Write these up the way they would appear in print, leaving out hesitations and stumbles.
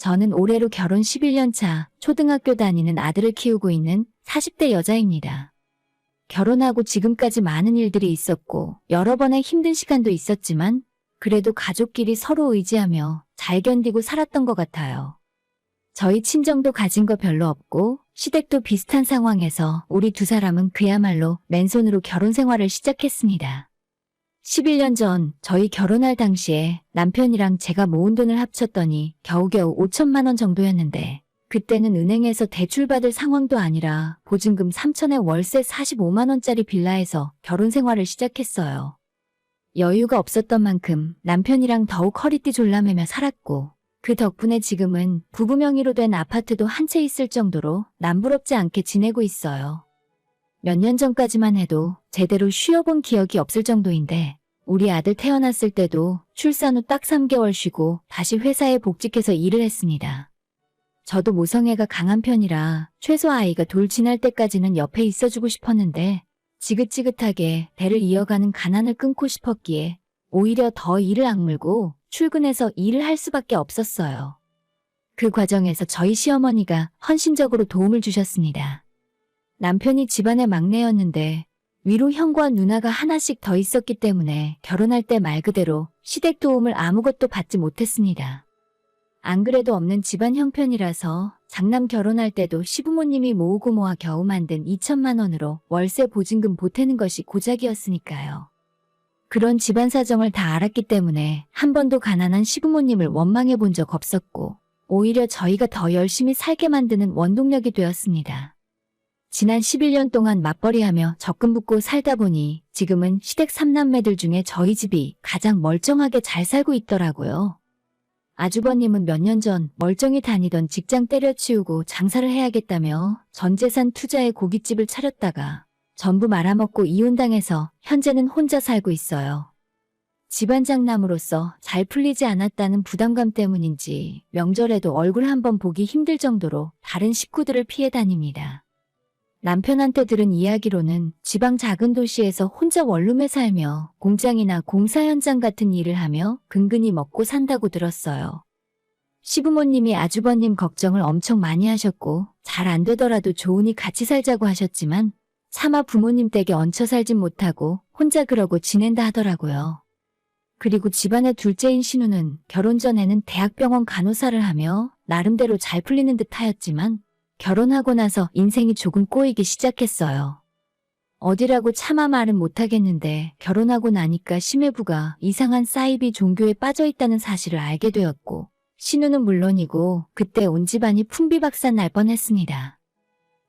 저는 올해로 결혼 11년 차 초등학교 다니는 아들을 키우고 있는 40대 여자입니다. 결혼하고 지금까지 많은 일들이 있었고 여러 번의 힘든 시간도 있었지만 그래도 가족끼리 서로 의지하며 잘 견디고 살았던 것 같아요. 저희 친정도 가진 거 별로 없고 시댁도 비슷한 상황에서 우리 두 사람은 그야말로 맨손으로 결혼 생활을 시작했습니다. 11년 전 저희 결혼할 당시에 남편이랑 제가 모은 돈을 합쳤더니 겨우겨우 5천만 원 정도였는데 그때는 은행에서 대출받을 상황도 아니라 보증금 3천에 월세 45만 원짜리 빌라에서 결혼 생활을 시작했어요. 여유가 없었던 만큼 남편이랑 더욱 허리띠 졸라매며 살았고 그 덕분에 지금은 부부 명의로 된 아파트도 한 채 있을 정도로 남부럽지 않게 지내고 있어요. 몇 년 전까지만 해도 제대로 쉬어본 기억이 없을 정도인데 우리 아들 태어났을 때도 출산 후 딱 3개월 쉬고 다시 회사에 복직해서 일을 했습니다. 저도 모성애가 강한 편이라 최소 아이가 돌 지날 때까지는 옆에 있어주고 싶었는데 지긋지긋하게 대를 이어가는 가난을 끊고 싶었기에 오히려 더 일을 악물고 출근해서 일을 할 수밖에 없었어요. 그 과정에서 저희 시어머니가 헌신적으로 도움을 주셨습니다. 남편이 집안의 막내였는데 위로 형과 누나가 하나씩 더 있었기 때문에 결혼할 때 말 그대로 시댁 도움을 아무것도 받지 못했습니다. 안 그래도 없는 집안 형편이라서 장남 결혼할 때도 시부모님이 모으고 모아 겨우 만든 2천만 원으로 월세 보증금 보태는 것이 고작이었으니까요. 그런 집안 사정을 다 알았기 때문에 한 번도 가난한 시부모님을 원망해 본 적 없었고 오히려 저희가 더 열심히 살게 만드는 원동력이 되었습니다. 지난 11년 동안 맞벌이하며 적금 붓고 살다 보니 지금은 시댁 3남매들 중에 저희 집이 가장 멀쩡하게 잘 살고 있더라고요. 아주버님은 몇 년 전 멀쩡히 다니던 직장 때려치우고 장사를 해야겠다며 전 재산 투자해 고깃집을 차렸다가 전부 말아먹고 이혼당해서 현재는 혼자 살고 있어요. 집안 장남으로서 잘 풀리지 않았다는 부담감 때문인지 명절에도 얼굴 한번 보기 힘들 정도로 다른 식구들을 피해 다닙니다. 남편한테 들은 이야기로는 지방 작은 도시에서 혼자 원룸에 살며 공장이나 공사 현장 같은 일을 하며 근근히 먹고 산다고 들었어요. 시부모님이 아주버님 걱정을 엄청 많이 하셨고 잘 안 되더라도 좋으니 같이 살자고 하셨지만 차마 부모님 댁에 얹혀 살진 못하고 혼자 그러고 지낸다 하더라고요. 그리고 집안의 둘째인 신우는 결혼 전에는 대학병원 간호사를 하며 나름대로 잘 풀리는 듯 하였지만 결혼하고 나서 인생이 조금 꼬이기 시작했어요. 어디라고 차마 말은 못하겠는데 결혼하고 나니까 심해부가 이상한 사이비 종교에 빠져 있다는 사실을 알게 되었고 신우는 물론이고 그때 온 집안이 풍비박산 날 뻔했습니다.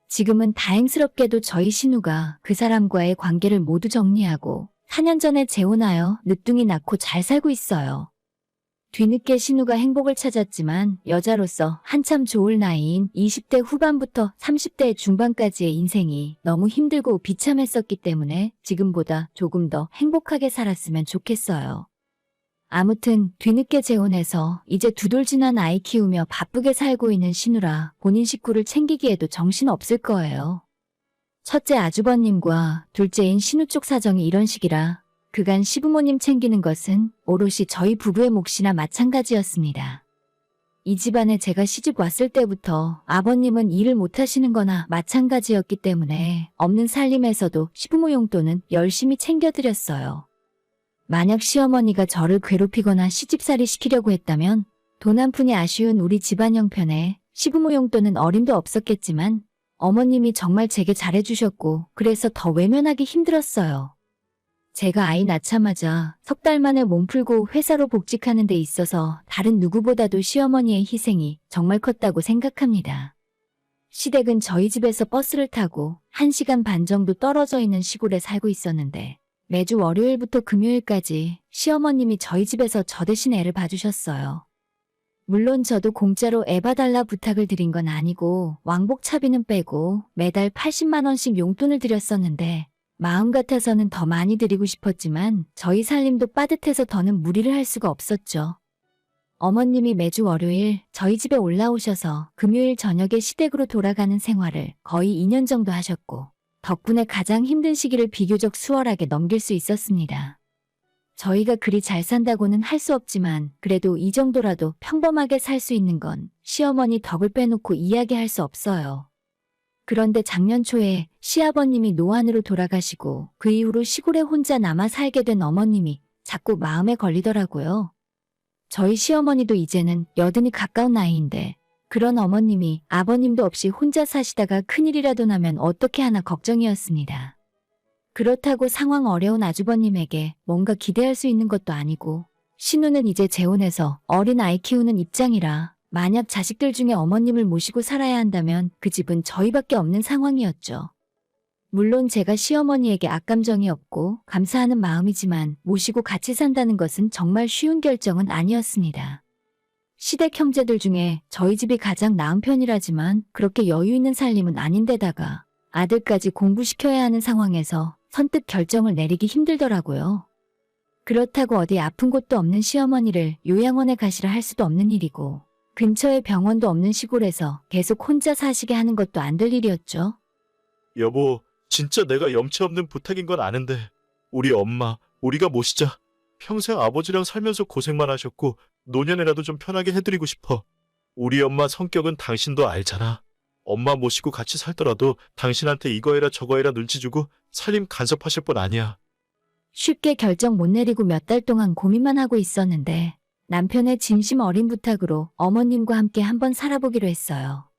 지금은 다행스럽게도 저희 신우가 그 사람과의 관계를 모두 정리하고 4년 전에 재혼하여 늦둥이 낳고 잘 살고 있어요. 뒤늦게 신우가 행복을 찾았지만 여자로서 한참 좋을 나이인 20대 후반부터 30대 중반까지의 인생이 너무 힘들고 비참했었기 때문에 지금보다 조금 더 행복하게 살았으면 좋겠어요. 아무튼 뒤늦게 재혼해서 이제 2돌 지난 아이 키우며 바쁘게 살고 있는 신우라 본인 식구를 챙기기에도 정신없을 거예요. 첫째 아주버님과 둘째인 신우 쪽 사정이 이런 식이라 그간 시부모님 챙기는 것은 오롯이 저희 부부의 몫이나 마찬가지였습니다. 이 집안에 제가 시집 왔을 때부터 아버님은 일을 못하시는 거나 마찬가지였기 때문에 없는 살림에서도 시부모 용돈은 열심히 챙겨드렸어요. 만약 시어머니가 저를 괴롭히거나 시집살이 시키려고 했다면 돈 한 푼이 아쉬운 우리 집안 형편에 시부모 용돈은 어림도 없었겠지만 어머님이 정말 제게 잘해주셨고 그래서 더 외면하기 힘들었어요. 제가 아이 낳자마자 석 달 만에 몸 풀고 회사로 복직하는 데 있어서 다른 누구보다도 시어머니의 희생이 정말 컸다고 생각합니다. 시댁은 저희 집에서 버스를 타고 1시간 반 정도 떨어져 있는 시골에 살고 있었는데 매주 월요일부터 금요일까지 시어머님이 저희 집에서 저 대신 애를 봐주셨어요. 물론 저도 공짜로 애 봐달라 부탁을 드린 건 아니고 왕복 차비는 빼고 매달 80만 원씩 용돈을 드렸었는데 마음 같아서는 더 많이 드리고 싶었지만 저희 살림도 빠듯해서 더는 무리를 할 수가 없었죠. 어머님이 매주 월요일 저희 집에 올라오셔서 금요일 저녁에 시댁으로 돌아가는 생활을 거의 2년 정도 하셨고 덕분에 가장 힘든 시기를 비교적 수월하게 넘길 수 있었습니다. 저희가 그리 잘 산다고는 할 수 없지만 그래도 이 정도라도 평범하게 살 수 있는 건 시어머니 덕을 빼놓고 이야기할 수 없어요. 그런데 작년 초에 시아버님이 노안으로 돌아가시고 그 이후로 시골에 혼자 남아 살게 된 어머님이 자꾸 마음에 걸리더라고요. 저희 시어머니도 이제는 80이 가까운 나이인데 그런 어머님이 아버님도 없이 혼자 사시다가 큰일이라도 나면 어떻게 하나 걱정이었습니다. 그렇다고 상황 어려운 아주버님에게 뭔가 기대할 수 있는 것도 아니고 신우는 이제 재혼해서 어린 아이 키우는 입장이라 만약 자식들 중에 어머님을 모시고 살아야 한다면 그 집은 저희밖에 없는 상황이었죠. 물론 제가 시어머니에게 악감정이 없고 감사하는 마음이지만 모시고 같이 산다는 것은 정말 쉬운 결정은 아니었습니다. 시댁 형제들 중에 저희 집이 가장 나은 편이라지만 그렇게 여유 있는 살림은 아닌데다가 아들까지 공부시켜야 하는 상황에서 선뜻 결정을 내리기 힘들더라고요. 그렇다고 어디 아픈 곳도 없는 시어머니를 요양원에 가시라 할 수도 없는 일이고 근처에 병원도 없는 시골에서 계속 혼자 사시게 하는 것도 안 될 일이었죠. 여보, 진짜 내가 염치 없는 부탁인 건 아는데 우리 엄마 우리가 모시자. 평생 아버지랑 살면서 고생만 하셨고 노년에라도 좀 편하게 해드리고 싶어. 우리 엄마 성격은 당신도 알잖아. 엄마 모시고 같이 살더라도 당신한테 이거 해라 저거 해라 눈치 주고 살림 간섭하실 분 아니야. 쉽게 결정 못 내리고 몇 달 동안 고민만 하고 있었는데 남편의 진심 어린 부탁으로 어머님과 함께 한번 살아보기로 했어요.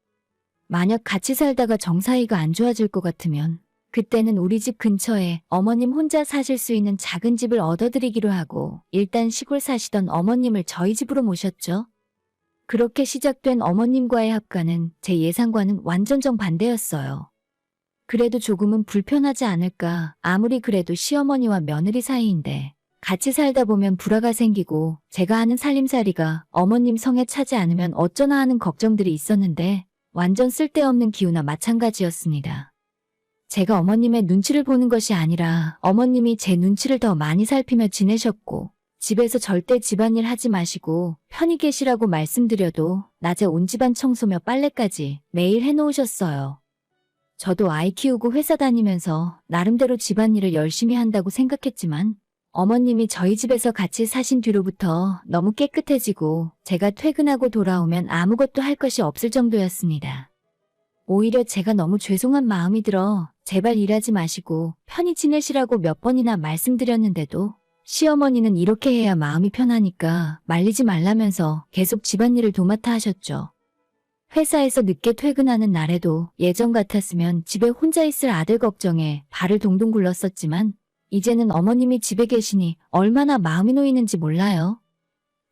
만약 같이 살다가 정사이가 안 좋아질 것 같으면 그때는 우리 집 근처에 어머님 혼자 사실 수 있는 작은 집을 얻어드리기로 하고 일단 시골 사시던 어머님을 저희 집으로 모셨죠. 그렇게 시작된 어머님과의 합가는 제 예상과는 완전 정반대였어요. 그래도 조금은 불편하지 않을까. 아무리 그래도 시어머니와 며느리 사이인데 같이 살다 보면 불화가 생기고 제가 하는 살림살이가 어머님 성에 차지 않으면 어쩌나 하는 걱정들이 있었는데 완전 쓸데없는 기우나 마찬가지였습니다. 제가 어머님의 눈치를 보는 것이 아니라 어머님이 제 눈치를 더 많이 살피며 지내셨고 집에서 절대 집안일 하지 마시고 편히 계시라고 말씀드려도 낮에 온 집안 청소며 빨래까지 매일 해놓으셨어요. 저도 아이 키우고 회사 다니면서 나름대로 집안일을 열심히 한다고 생각했지만 어머님이 저희 집에서 같이 사신 뒤로부터 너무 깨끗해지고 제가 퇴근하고 돌아오면 아무것도 할 것이 없을 정도였습니다. 오히려 제가 너무 죄송한 마음이 들어 제발 일하지 마시고 편히 지내시라고 몇 번이나 말씀드렸는데도 시어머니는 이렇게 해야 마음이 편하니까 말리지 말라면서 계속 집안일을 도맡아 하셨죠. 회사에서 늦게 퇴근하는 날에도 예전 같았으면 집에 혼자 있을 아들 걱정에 발을 동동 굴렀었지만 이제는 어머님이 집에 계시니 얼마나 마음이 놓이는지 몰라요.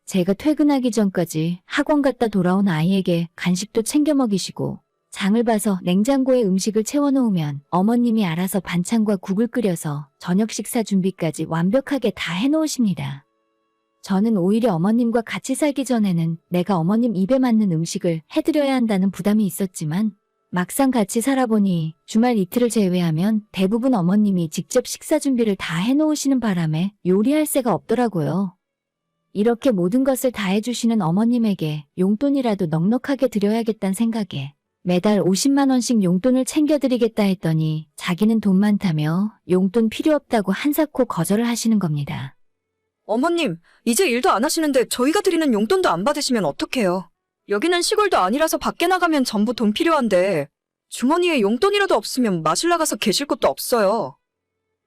제가 퇴근하기 전까지 학원 갔다 돌아온 아이에게 간식도 챙겨 먹이시고 장을 봐서 냉장고에 음식을 채워놓으면 어머님이 알아서 반찬과 국을 끓여서 저녁 식사 준비까지 완벽하게 다 해놓으십니다. 저는 오히려 어머님과 같이 살기 전에는 내가 어머님 입에 맞는 음식을 해드려야 한다는 부담이 있었지만 막상 같이 살아보니 주말 이틀을 제외하면 대부분 어머님이 직접 식사 준비를 다 해놓으시는 바람에 요리할 새가 없더라고요. 이렇게 모든 것을 다 해주시는 어머님에게 용돈이라도 넉넉하게 드려야겠다는 생각에 매달 50만 원씩 용돈을 챙겨드리겠다 했더니 자기는 돈 많다며 용돈 필요 없다고 한사코 거절을 하시는 겁니다. 어머님, 이제 일도 안 하시는데 저희가 드리는 용돈도 안 받으시면 어떡해요? 여기는 시골도 아니라서 밖에 나가면 전부 돈 필요한데 주머니에 용돈이라도 없으면 마실 나가서 계실 곳도 없어요.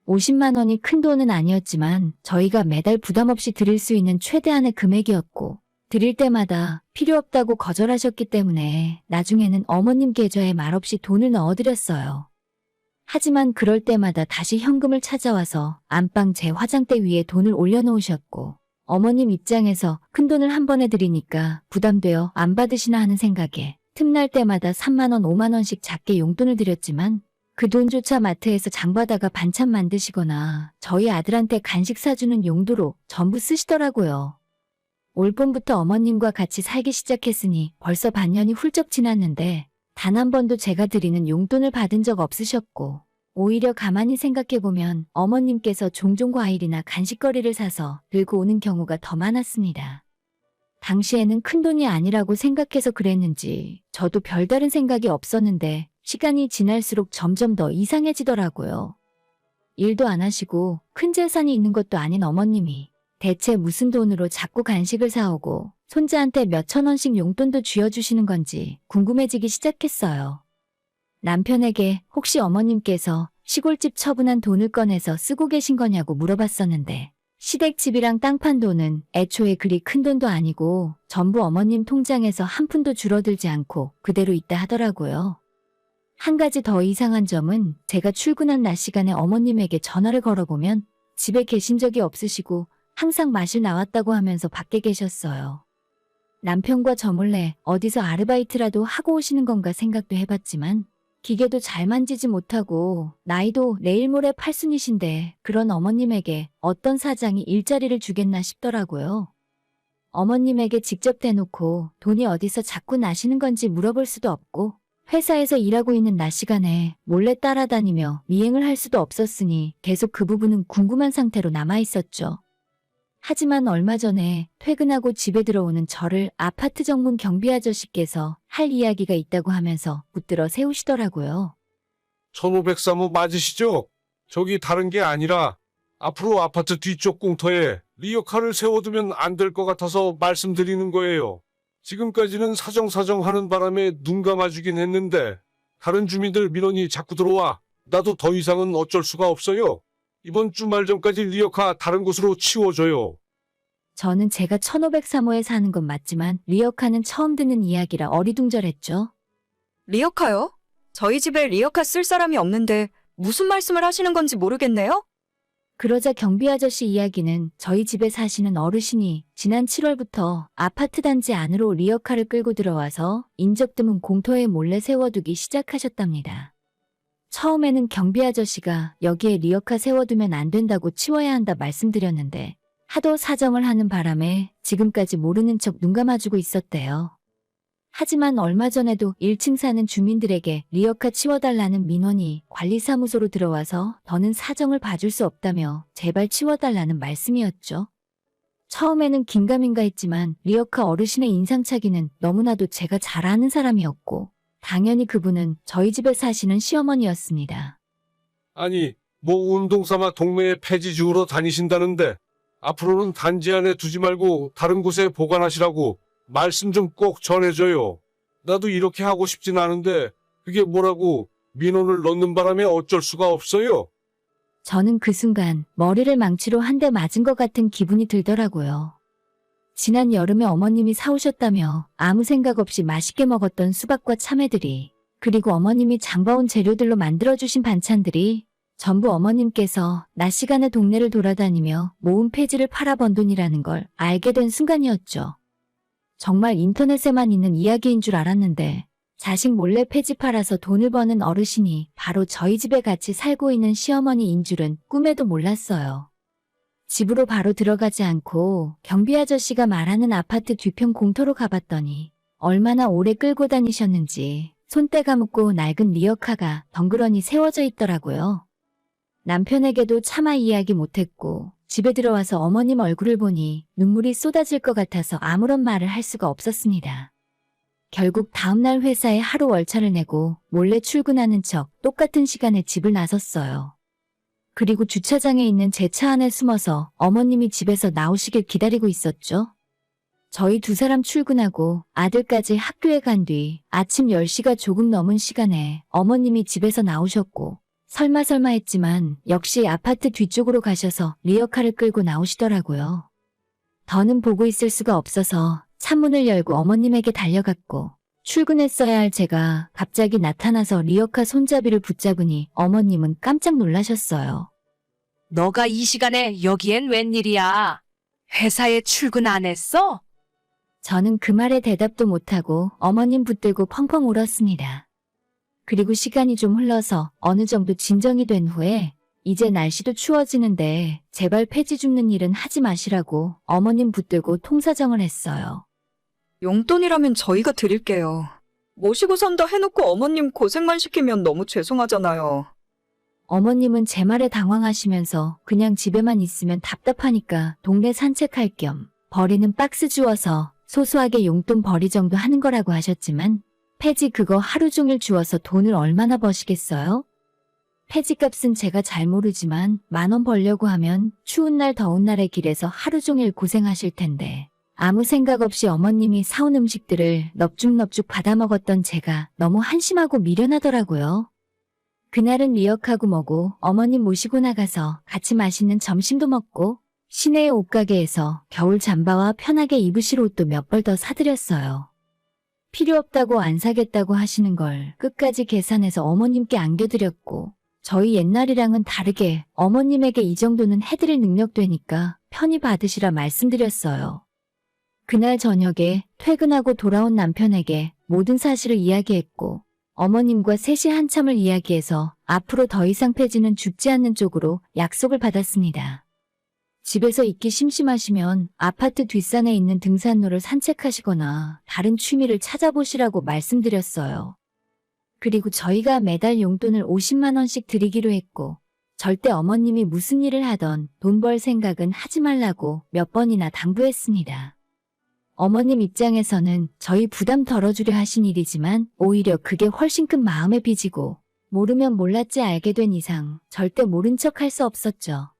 50만 원이 큰 돈은 아니었지만 저희가 매달 부담 없이 드릴 수 있는 최대한의 금액이었고 드릴 때마다 필요 없다고 거절하셨기 때문에 나중에는 어머님 계좌에 말없이 돈을 넣어드렸어요. 하지만 그럴 때마다 다시 현금을 찾아와서 안방 제 화장대 위에 돈을 올려놓으셨고 어머님 입장에서 큰돈을 한 번에 드리니까 부담되어 안 받으시나 하는 생각에 틈날 때마다 3만 원, 5만 원씩 작게 용돈을 드렸지만 그 돈조차 마트에서 장바다가 반찬 만드시거나 저희 아들한테 간식 사주는 용도로 전부 쓰시더라고요. 올 봄부터 어머님과 같이 살기 시작했으니 벌써 반년이 훌쩍 지났는데 단 한 번도 제가 드리는 용돈을 받은 적 없으셨고 오히려 가만히 생각해보면 어머님께서 종종 과일이나 간식거리를 사서 들고 오는 경우가 더 많았습니다. 당시에는 큰돈이 아니라고 생각해서 그랬는지 저도 별다른 생각이 없었는데 시간이 지날수록 점점 더 이상해지더라고요. 일도 안 하시고 큰 재산이 있는 것도 아닌 어머님이 대체 무슨 돈으로 자꾸 간식을 사오고 손자한테 몇천 원씩 용돈도 쥐어주시는 건지 궁금해지기 시작했어요. 남편에게 혹시 어머님께서 시골집 처분한 돈을 꺼내서 쓰고 계신 거냐고 물어봤었는데 시댁집이랑 땅 판 돈은 애초에 그리 큰 돈도 아니고 전부 어머님 통장에서 한 푼도 줄어들지 않고 그대로 있다 하더라고요. 한 가지 더 이상한 점은 제가 출근한 낮 시간에 어머님에게 전화를 걸어보면 집에 계신 적이 없으시고 항상 마실 나왔다고 하면서 밖에 계셨어요. 남편과 저 몰래 어디서 아르바이트라도 하고 오시는 건가 생각도 해봤지만 기계도 잘 만지지 못하고 나이도 내일 모레 팔순이신데 그런 어머님에게 어떤 사장이 일자리를 주겠나 싶더라고요. 어머님에게 직접 대놓고 돈이 어디서 자꾸 나시는 건지 물어볼 수도 없고 회사에서 일하고 있는 낮 시간에 몰래 따라다니며 미행을 할 수도 없었으니 계속 그 부분은 궁금한 상태로 남아있었죠. 하지만 얼마 전에 퇴근하고 집에 들어오는 저를 아파트 정문 경비 아저씨께서 할 이야기가 있다고 하면서 붙들어 세우시더라고요. 1503호 맞으시죠? 저기 다른 게 아니라 앞으로 아파트 뒤쪽 공터에 리어카를 세워두면 안 될 것 같아서 말씀드리는 거예요. 지금까지는 사정사정 하는 바람에 눈 감아주긴 했는데 다른 주민들 민원이 자꾸 들어와 나도 더 이상은 어쩔 수가 없어요. 이번 주말 전까지 리어카 다른 곳으로 치워줘요. 저는 제가 1503호에 사는 건 맞지만 리어카는 처음 듣는 이야기라 어리둥절했죠. 리어카요? 저희 집에 리어카 쓸 사람이 없는데 무슨 말씀을 하시는 건지 모르겠네요? 그러자 경비 아저씨 이야기는 저희 집에 사시는 어르신이 지난 7월부터 아파트 단지 안으로 리어카를 끌고 들어와서 인적 드문 공터에 몰래 세워두기 시작하셨답니다. 처음에는 경비 아저씨가 여기에 리어카 세워두면 안 된다고 치워야 한다 말씀드렸는데 하도 사정을 하는 바람에 지금까지 모르는 척 눈 감아주고 있었대요. 하지만 얼마 전에도 1층 사는 주민들에게 리어카 치워달라는 민원이 관리사무소로 들어와서 더는 사정을 봐줄 수 없다며 제발 치워달라는 말씀이었죠. 처음에는 긴가민가 했지만 리어카 어르신의 인상착의는 너무나도 제가 잘 아는 사람이었고 당연히 그분은 저희 집에 사시는 시어머니였습니다. 아니, 뭐 운동 삼아 동네에 폐지 주우러 다니신다는데 앞으로는 단지 안에 두지 말고 다른 곳에 보관하시라고 말씀 좀 꼭 전해줘요. 나도 이렇게 하고 싶진 않은데 그게 뭐라고 민원을 넣는 바람에 어쩔 수가 없어요. 저는 그 순간 머리를 망치로 한 대 맞은 것 같은 기분이 들더라고요. 지난 여름에 어머님이 사오셨다며 아무 생각 없이 맛있게 먹었던 수박과 참외들이 그리고 어머님이 장봐온 재료들로 만들어주신 반찬들이 전부 어머님께서 낮 시간에 동네를 돌아다니며 모은 폐지를 팔아 번 돈이라는 걸 알게 된 순간이었죠. 정말 인터넷에만 있는 이야기인 줄 알았는데 자식 몰래 폐지 팔아서 돈을 버는 어르신이 바로 저희 집에 같이 살고 있는 시어머니인 줄은 꿈에도 몰랐어요. 집으로 바로 들어가지 않고 경비 아저씨가 말하는 아파트 뒤편 공터로 가봤더니 얼마나 오래 끌고 다니셨는지 손때가 묻고 낡은 리어카가 덩그러니 세워져 있더라고요. 남편에게도 차마 이야기 못했고 집에 들어와서 어머님 얼굴을 보니 눈물이 쏟아질 것 같아서 아무런 말을 할 수가 없었습니다. 결국 다음날 회사에 하루 월차를 내고 몰래 출근하는 척 똑같은 시간에 집을 나섰어요. 그리고 주차장에 있는 제 차 안에 숨어서 어머님이 집에서 나오시길 기다리고 있었죠. 저희 두 사람 출근하고 아들까지 학교에 간 뒤 아침 10시가 조금 넘은 시간에 어머님이 집에서 나오셨고 설마 했지만 역시 아파트 뒤쪽으로 가셔서 리어카를 끌고 나오시더라고요. 더는 보고 있을 수가 없어서 창문을 열고 어머님에게 달려갔고 출근했어야 할 제가 갑자기 나타나서 리어카 손잡이를 붙잡으니 어머님은 깜짝 놀라셨어요. 너가 이 시간에 여기엔 웬일이야? 회사에 출근 안 했어? 저는 그 말에 대답도 못하고 어머님 붙들고 펑펑 울었습니다. 그리고 시간이 좀 흘러서 어느 정도 진정이 된 후에 이제 날씨도 추워지는데 제발 폐지 줍는 일은 하지 마시라고 어머님 붙들고 통사정을 했어요. 용돈이라면 저희가 드릴게요. 모시고 산다 해놓고 어머님 고생만 시키면 너무 죄송하잖아요. 어머님은 제 말에 당황하시면서 그냥 집에만 있으면 답답하니까 동네 산책할 겸 버리는 박스 주워서 소소하게 용돈 벌이 정도 하는 거라고 하셨지만 폐지 그거 하루 종일 주워서 돈을 얼마나 버시겠어요? 폐지값은 제가 잘 모르지만 10,000원 벌려고 하면 추운 날 더운 날의 길에서 하루 종일 고생하실 텐데 아무 생각 없이 어머님이 사온 음식들을 넙죽넙죽 받아먹었던 제가 너무 한심하고 미련하더라고요. 그날은 리역하고 뭐고 어머님 모시고 나가서 같이 맛있는 점심도 먹고 시내의 옷가게에서 겨울 잠바와 편하게 입으실 옷도 몇 벌 더 사드렸어요. 필요 없다고 안 사겠다고 하시는 걸 끝까지 계산해서 어머님께 안겨드렸고 저희 옛날이랑은 다르게 어머님에게 이 정도는 해드릴 능력 되니까 편히 받으시라 말씀드렸어요. 그날 저녁에 퇴근하고 돌아온 남편에게 모든 사실을 이야기했고 어머님과 셋이 한참을 이야기해서 앞으로 더 이상 폐지는 죽지 않는 쪽으로 약속을 받았습니다. 집에서 있기 심심하시면 아파트 뒷산에 있는 등산로를 산책하시거나 다른 취미를 찾아보시라고 말씀드렸어요. 그리고 저희가 매달 용돈을 50만 원씩 드리기로 했고 절대 어머님이 무슨 일을 하던 돈 벌 생각은 하지 말라고 몇 번이나 당부했습니다. 어머님 입장에서는 저희 부담 덜어주려 하신 일이지만 오히려 그게 훨씬 큰 마음의 빚이고 모르면 몰랐지 알게 된 이상 절대 모른 척 할 수 없었죠.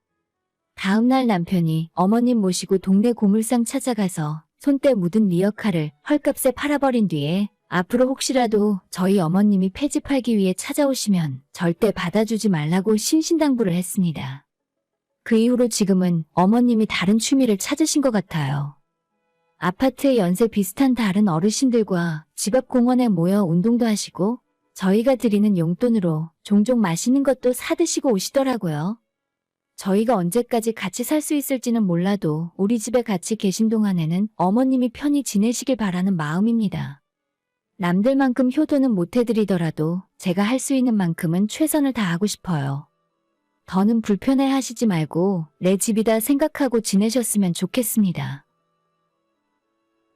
다음날 남편이 어머님 모시고 동네 고물상 찾아가서 손때 묻은 리어카를 헐값에 팔아버린 뒤에 앞으로 혹시라도 저희 어머님이 폐지 팔기 위해 찾아오시면 절대 받아주지 말라고 신신당부를 했습니다. 그 이후로 지금은 어머님이 다른 취미를 찾으신 것 같아요. 아파트에 연세 비슷한 다른 어르신들과 집 앞 공원에 모여 운동도 하시고 저희가 드리는 용돈으로 종종 맛있는 것도 사드시고 오시더라고요. 저희가 언제까지 같이 살 수 있을지는 몰라도 우리 집에 같이 계신 동안에는 어머님이 편히 지내시길 바라는 마음입니다. 남들만큼 효도는 못 해드리더라도 제가 할 수 있는 만큼은 최선을 다하고 싶어요. 더는 불편해 하시지 말고 내 집이다 생각하고 지내셨으면 좋겠습니다.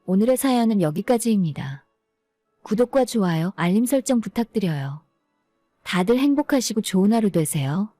오늘의 사연은 여기까지입니다. 구독과 좋아요, 알림 설정 부탁드려요. 다들 행복하시고 좋은 하루 되세요.